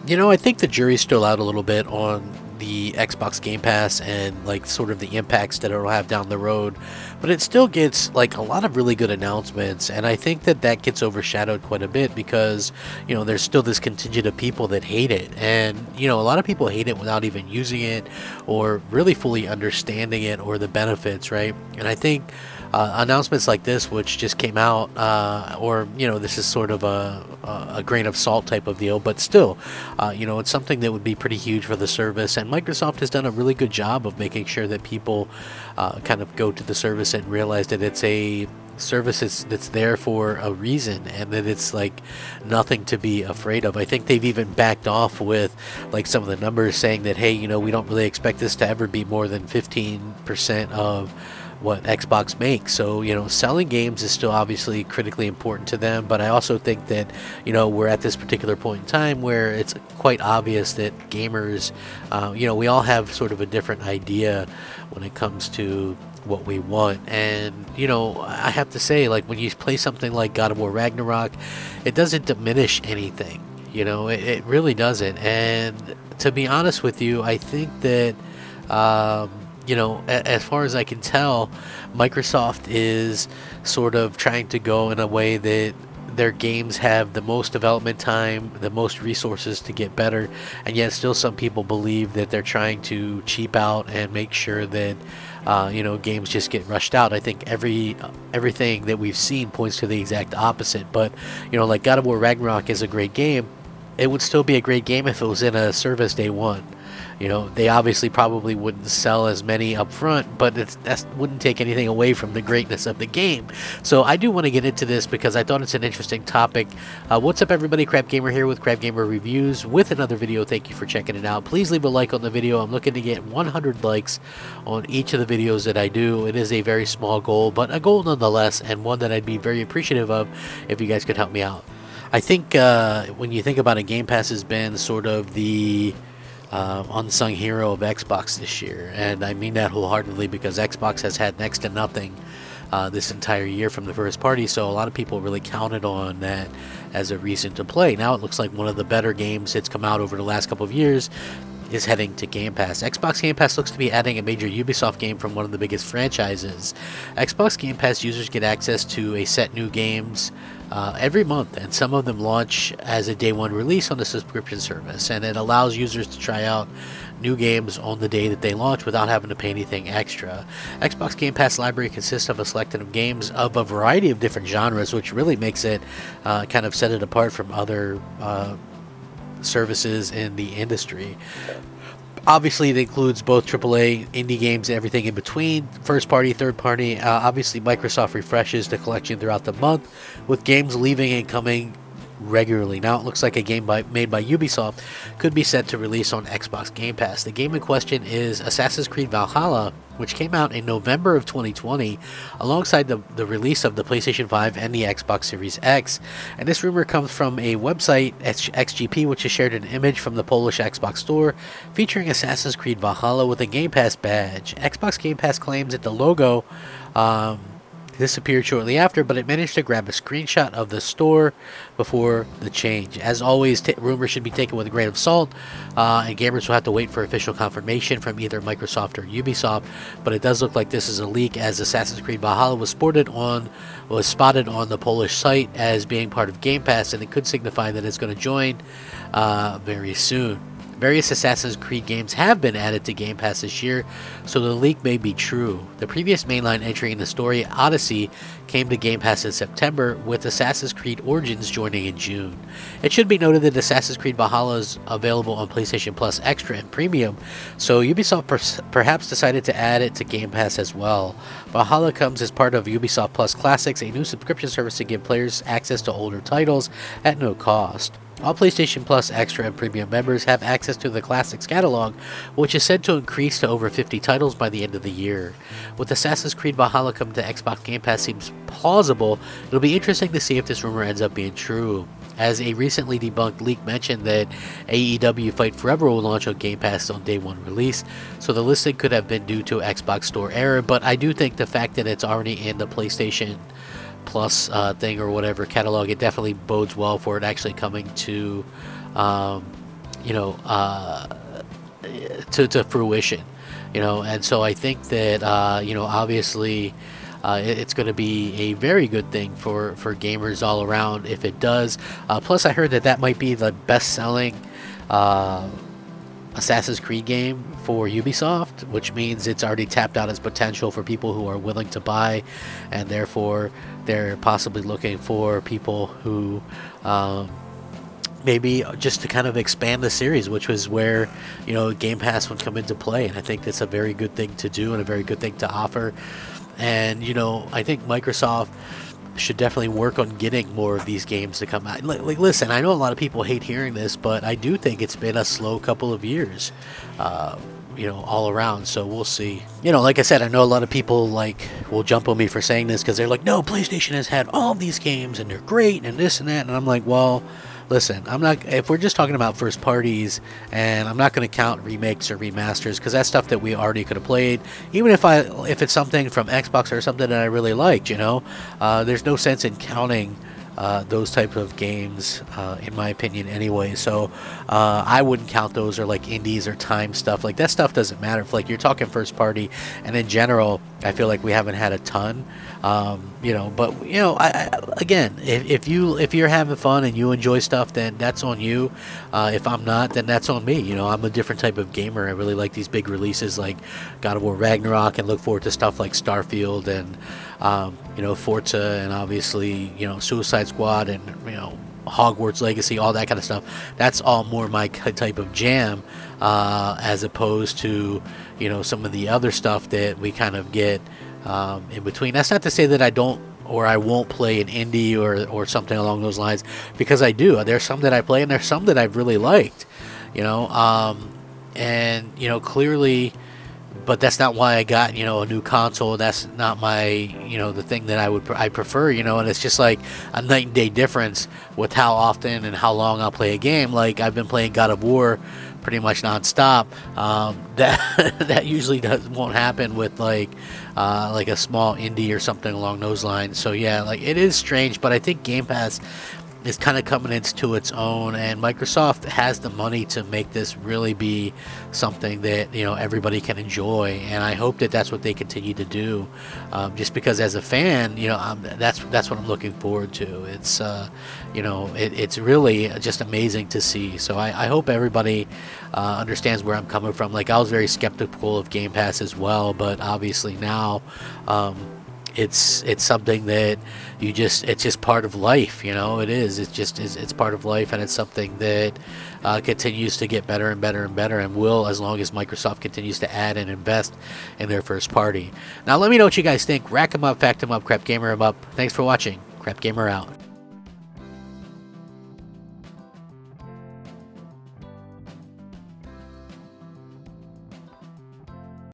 You know, I think the jury's still out a little bit on the Xbox Game Pass and like sort of the impacts that it'll have down the road, but it still gets like a lot of really good announcements, and I think that that gets overshadowed quite a bit because, you know, there's still this contingent of people that hate it, and you know, a lot of people hate it without even using it or really fully understanding it or the benefits, right? And I think announcements like this, which just came out, or you know, this is sort of a grain of salt type of deal, but still, you know, it's something that would be pretty huge for the service. And Microsoft has done a really good job of making sure that people kind of go to the service and realize that it's a service that's there for a reason and that it's like nothing to be afraid of. I think they've even backed off with like some of the numbers saying that, hey, you know, we don't really expect this to ever be more than 15% of what Xbox makes. So, you know, selling games is still obviously critically important to them, but I also think that, you know, we're at this particular point in time where it's quite obvious that gamers, you know, we all have sort of a different idea when it comes to what we want. And, you know, I have to say, like, when you play something like God of War Ragnarok, it doesn't diminish anything, you know, it really doesn't. And to be honest with you, I think that, you know, as far as I can tell, Microsoft is sort of trying to go in a way that their games have the most development time, the most resources to get better, and yet still some people believe that they're trying to cheap out and make sure that, you know, games just get rushed out. I think everything that we've seen points to the exact opposite. But, you know, like God of War Ragnarok is a great game. It would still be a great game if it was in a service day one. You know, they obviously probably wouldn't sell as many up front, but that wouldn't take anything away from the greatness of the game. So I do want to get into this because I thought it's an interesting topic. What's up, everybody? Crab Gamer here with Crab Gamer Reviews with another video. Thank you for checking it out. Please leave a like on the video. I'm looking to get 100 likes on each of the videos that I do. It is a very small goal, but a goal nonetheless, and one that I'd be very appreciative of if you guys could help me out. I think when you think about it, Game Pass has been sort of the unsung hero of Xbox this year, and I mean that wholeheartedly because Xbox has had next to nothing this entire year from the first party, so a lot of people really counted on that as a reason to play. Now it looks like one of the better games that's come out over the last couple of years is heading to Game Pass. Xbox Game Pass looks to be adding a major Ubisoft game from one of the biggest franchises. Xbox Game Pass users get access to a set new games every month, and some of them launch as a day one release on the subscription service, and it allows users to try out new games on the day that they launch without having to pay anything extra. Xbox Game Pass library consists of a selection of games of a variety of different genres, which really makes it kind of set it apart from other services in the industry. Obviously, it includes both AAA, indie games, and everything in between, first party, third party. Obviously, Microsoft refreshes the collection throughout the month, with games leaving and coming regularly. Now it looks like a game made by Ubisoft could be set to release on Xbox Game Pass. The game in question is Assassin's Creed Valhalla, which came out in November of 2020 alongside the release of the PlayStation 5 and the Xbox Series X. And this rumor comes from a website, XGP, which has shared an image from the Polish Xbox store featuring Assassin's Creed Valhalla with a Game Pass badge. Xbox Game Pass claims that the logo disappeared shortly after, but it managed to grab a screenshot of the store before the change. As always, rumors should be taken with a grain of salt, and gamers will have to wait for official confirmation from either Microsoft or Ubisoft, but it does look like this is a leak, as Assassin's Creed Valhalla was spotted on the Polish site as being part of Game Pass, and it could signify that it's going to join very soon. Various Assassin's Creed games have been added to Game Pass this year, so the leak may be true. The previous mainline entry in the story, Odyssey, came to Game Pass in September, with Assassin's Creed Origins joining in June. It should be noted that Assassin's Creed Valhalla is available on PlayStation Plus Extra and Premium, so Ubisoft perhaps decided to add it to Game Pass as well. Valhalla comes as part of Ubisoft Plus Classics, a new subscription service to give players access to older titles at no cost. All PlayStation Plus Extra and Premium members have access to the Classics catalog, which is said to increase to over 50 titles by the end of the year. With Assassin's Creed Valhalla coming to Xbox Game Pass seems plausible, it'll be interesting to see if this rumor ends up being true, as a recently debunked leak mentioned that AEW Fight Forever will launch on Game Pass on day one release, so the listing could have been due to Xbox Store error, but I do think the fact that it's already in the PlayStation Plus thing or whatever catalog, it definitely bodes well for it actually coming to you know, to fruition, you know. And so I think that you know, obviously it's going to be a very good thing for gamers all around if it does. Plus, I heard that that might be the best-selling Assassin's Creed game for Ubisoft, which means it's already tapped out its potential for people who are willing to buy, and therefore they're possibly looking for people who maybe just to kind of expand the series, which was where, you know, Game Pass would come into play. And I think that's a very good thing to do and a very good thing to offer. And, you know, I think Microsoft should definitely work on getting more of these games to come out. Like, listen, I know a lot of people hate hearing this, but I do think it's been a slow couple of years, you know, all around. So we'll see. You know, like I said, I know a lot of people like will jump on me for saying this because they're like, no, PlayStation has had all of these games and they're great and this and that. And I'm like, well, listen, I'm not, if we're just talking about first parties, and I'm not going to count remakes or remasters because that's stuff that we already could have played, even if it's something from Xbox or something that I really liked, you know, there's no sense in counting those types of games, in my opinion, anyway. So I wouldn't count those, or like indies or time stuff. Like that stuff doesn't matter. If like you're talking first party, and in general, I feel like we haven't had a ton. You know, but you know, again, if you're having fun and you enjoy stuff, then that's on you. If I'm not, then that's on me. You know, I'm a different type of gamer. I really like these big releases like God of War Ragnarok, and look forward to stuff like Starfield and you know, Forza, and obviously, you know, Suicide Squad, and you know, Hogwarts Legacy, all that kind of stuff. That's all more my type of jam, as opposed to, you know, some of the other stuff that we kind of get in between. That's not to say that I don't or I won't play an indie or something along those lines, because I do. There's some that I play, and there's some that I've really liked, you know, and you know, clearly. But that's not why I got, you know, a new console. That's not my, you know, the thing that I prefer, you know. And it's just like a night and day difference with how often and how long I'll play a game. Like I've been playing God of War pretty much nonstop. That usually won't happen with like a small indie or something along those lines. So yeah, like it is strange, but I think Game Pass is kind of coming into its own, and Microsoft has the money to make this really be something that, you know, everybody can enjoy, and I hope that that's what they continue to do. Just because as a fan, you know, that's what I'm looking forward to. It's you know, it's really just amazing to see. So I hope everybody understands where I'm coming from. Like I was very skeptical of Game Pass as well, but obviously now it's something that it's just part of life, you know. It's part of life, and it's something that continues to get better and better and better, and will, as long as Microsoft continues to add and invest in their first party. Now let me know what you guys think. Rack 'em up, fact 'em up, Crap Gamer 'em up. Thanks for watching. Crap Gamer out.